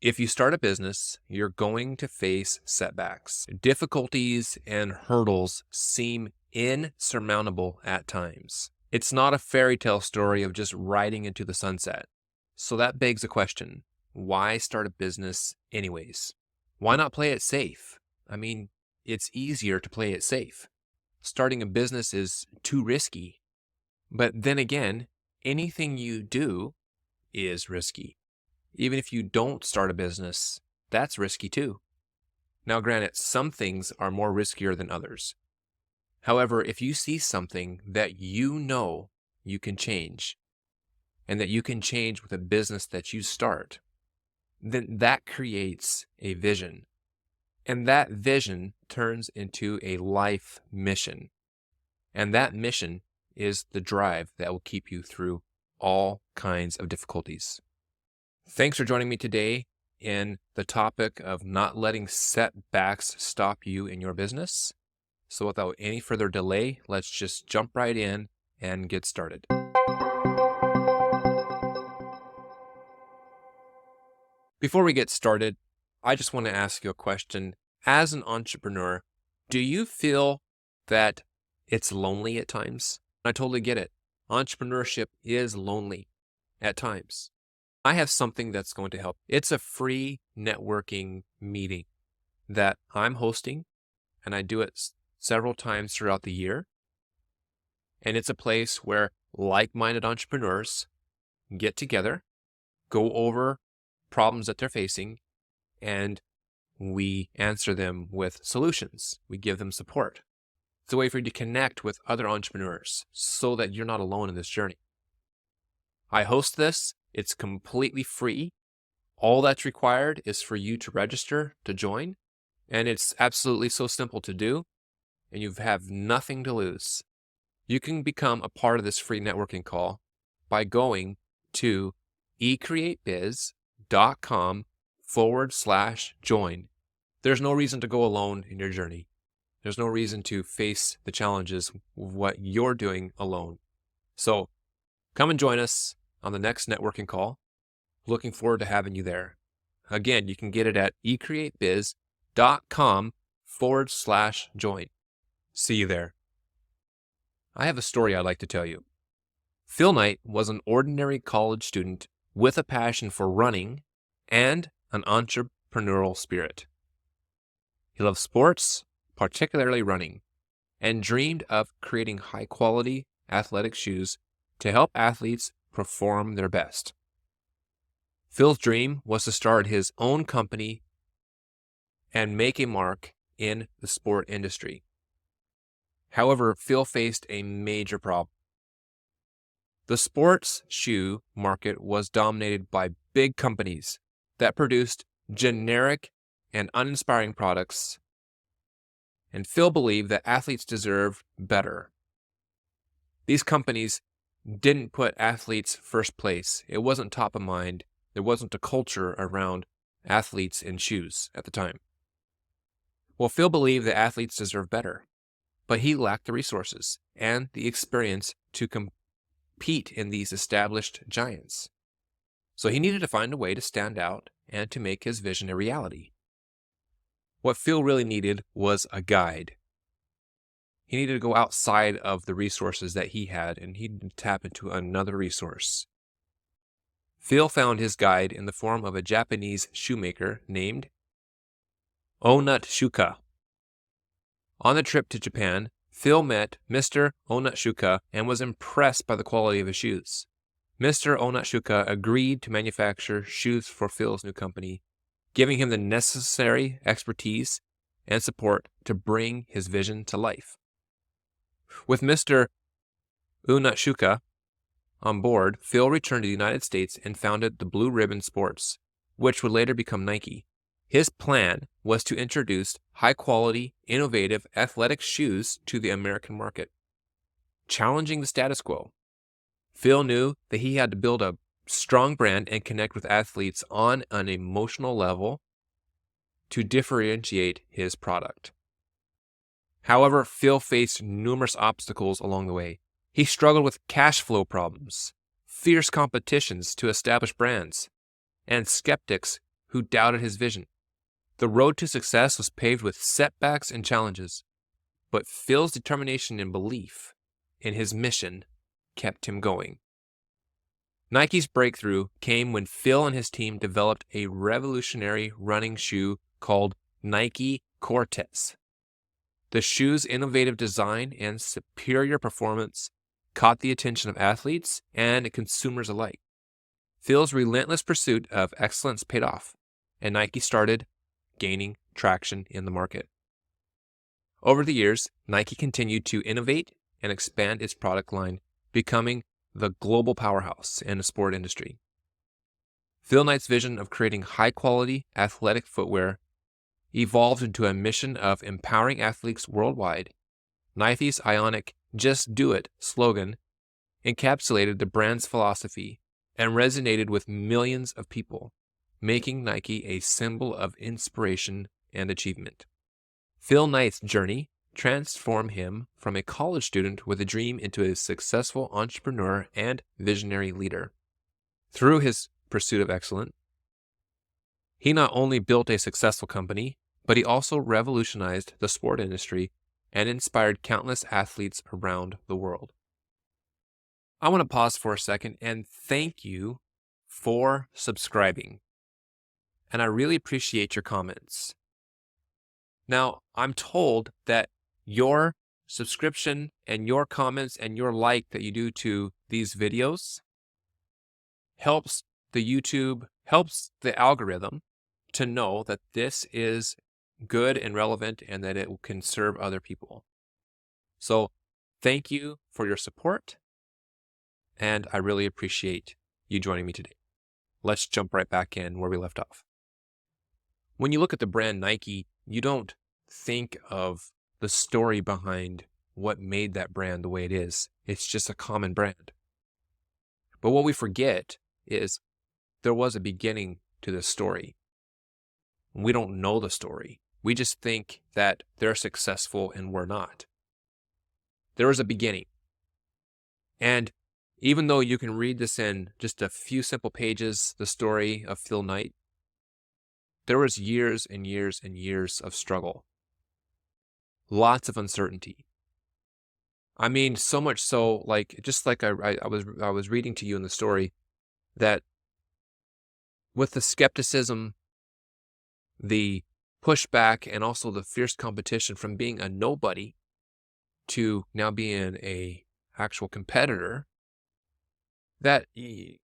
If you start a business, you're going to face setbacks. Difficulties and hurdles seem insurmountable at times. It's not a fairy tale story of just riding into the sunset. So that begs a question. Why start a business anyways? Why not play it safe? I mean, it's easier to play it safe. Starting a business is too risky. But then again, anything you do is risky. Even if you don't start a business, that's risky too. Now, granted, some things are more riskier than others. However, if you see something that you know you can change, and that you can change with a business that you start, then that creates a vision. And that vision turns into a life mission. And that mission is the drive that will keep you through all kinds of difficulties. Thanks for joining me today in the topic of not letting setbacks stop you in your business. So without any further delay, let's just jump right in and get started. Before we get started, I just want to ask you a question. As an entrepreneur, do you feel that it's lonely at times? I totally get it. Entrepreneurship is lonely at times. I have something that's going to help. It's a free networking meeting that I'm hosting, and I do it several times throughout the year. And it's a place where like-minded entrepreneurs get together, go over problems that they're facing, and we answer them with solutions. We give them support. It's a way for you to connect with other entrepreneurs so that you're not alone in this journey. I host this. It's completely free. All that's required is for you to register to join, and it's absolutely so simple to do, and you have nothing to lose. You can become a part of this free networking call by going to ecreatebiz.com/join. There's no reason to go alone in your journey. There's no reason to face the challenges of what you're doing alone. So come and join us on the next networking call. Looking forward to having you there. Again, you can get it at ecreatebiz.com/join. See you there. I have a story I'd like to tell you. Phil Knight was an ordinary college student with a passion for running and an entrepreneurial spirit. He loved sports, particularly running, and dreamed of creating high-quality athletic shoes to help athletes perform their best. Phil's dream was to start his own company and make a mark in the sport industry. However, Phil faced a major problem. The sports shoe market was dominated by big companies that produced generic and uninspiring products, and Phil believed that athletes deserved better. These companies didn't put athletes first place. It wasn't top of mind. There wasn't a culture around athletes and shoes at the time. Well, Phil believed that athletes deserve better, but he lacked the resources and the experience to compete in these established giants. So he needed to find a way to stand out and to make his vision a reality. What Phil really needed was a guide. He needed to go outside of the resources that he had, and he needed to tap into another resource. Phil found his guide in the form of a Japanese shoemaker named Onitsuka. On the trip to Japan, Phil met Mr. Onitsuka and was impressed by the quality of his shoes. Mr. Onitsuka agreed to manufacture shoes for Phil's new company, giving him the necessary expertise and support to bring his vision to life. With Mr. Onitsuka on board, Phil returned to the United States and founded the Blue Ribbon Sports, which would later become Nike. His plan was to introduce high-quality, innovative athletic shoes to the American market, challenging the status quo. Phil knew that he had to build a strong brand and connect with athletes on an emotional level to differentiate his product. However, Phil faced numerous obstacles along the way. He struggled with cash flow problems, fierce competitions to establish brands, and skeptics who doubted his vision. The road to success was paved with setbacks and challenges, but Phil's determination and belief in his mission kept him going. Nike's breakthrough came when Phil and his team developed a revolutionary running shoe called Nike Cortez. The shoe's innovative design and superior performance caught the attention of athletes and consumers alike. Phil's relentless pursuit of excellence paid off, and Nike started gaining traction in the market. Over the years, Nike continued to innovate and expand its product line, becoming the global powerhouse in the sport industry. Phil Knight's vision of creating high-quality athletic footwear evolved into a mission of empowering athletes worldwide. Nike's iconic "Just Do It" slogan encapsulated the brand's philosophy and resonated with millions of people, making Nike a symbol of inspiration and achievement. Phil Knight's journey transformed him from a college student with a dream into a successful entrepreneur and visionary leader. Through his pursuit of excellence, he not only built a successful company, but he also revolutionized the sport industry and inspired countless athletes around the world. I want to pause for a second and thank you for subscribing. And I really appreciate your comments. Now, I'm told that your subscription and your comments and your like that you do to these videos helps the algorithm to know that this is good and relevant and that it can serve other people. So thank you for your support, and I really appreciate you joining me today. Let's jump right back in where we left off. When you look at the brand Nike, you don't think of the story behind what made that brand the way it is. It's just a common brand. But what we forget is there was a beginning to this story. We don't know the story. We just think that they're successful and we're not. There was a beginning. And even though you can read this in just a few simple pages, the story of Phil Knight, there was years and years and years of struggle. Lots of uncertainty. I mean, so much so, just like I was reading to you in the story, that with the skepticism, the pushback, and also the fierce competition from being a nobody to now being a actual competitor, that the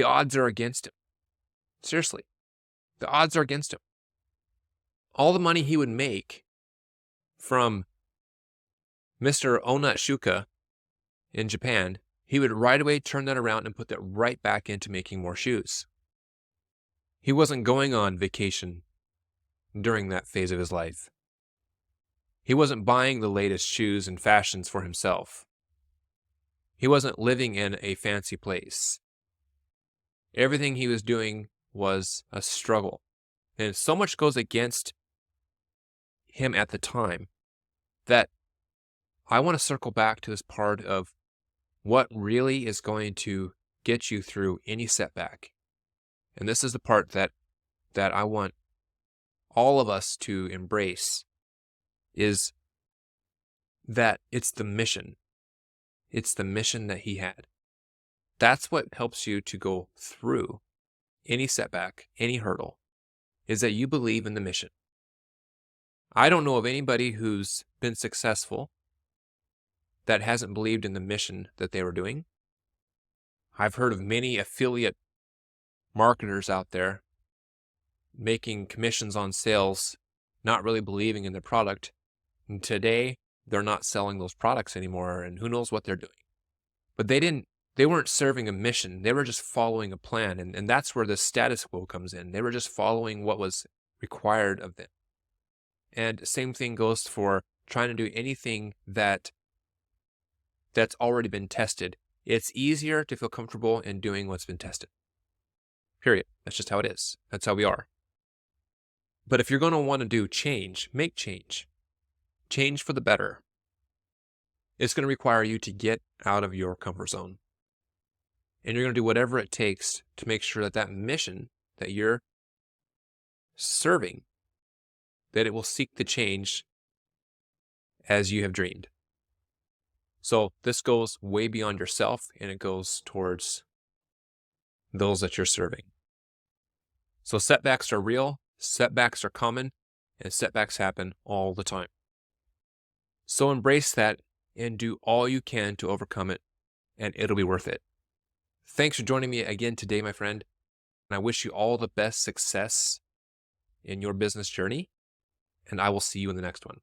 odds are against him. Seriously, the odds are against him. All the money he would make from Mr. Onitsuka in Japan, he would right away turn that around and put that right back into making more shoes. He wasn't going on vacation during that phase of his life. He wasn't buying the latest shoes and fashions for himself. He wasn't living in a fancy place. Everything he was doing was a struggle. And so much goes against him at the time that I want to circle back to this part of what really is going to get you through any setback. And this is the part that I want all of us to embrace, is that it's the mission. It's the mission that he had. That's what helps you to go through any setback, any hurdle, is that you believe in the mission. I don't know of anybody who's been successful that hasn't believed in the mission that they were doing. I've heard of many affiliate marketers out there making commissions on sales, not really believing in the product. And today, they're not selling those products anymore, and who knows what they're doing. But they weren't serving a mission. They were just following a plan, and that's where the status quo comes in. They were just following what was required of them. And same thing goes for trying to do anything that's already been tested. It's easier to feel comfortable in doing what's been tested. Period. That's just how it is. That's how we are. But if you're going to want to do change, make change. Change for the better. It's going to require you to get out of your comfort zone. And you're going to do whatever it takes to make sure that that mission that you're serving that it will seek the change as you have dreamed. So this goes way beyond yourself, and it goes towards those that you're serving. So setbacks are real, setbacks are common, and setbacks happen all the time. So embrace that and do all you can to overcome it, and it'll be worth it. Thanks for joining me again today, my friend. And I wish you all the best success in your business journey, and I will see you in the next one.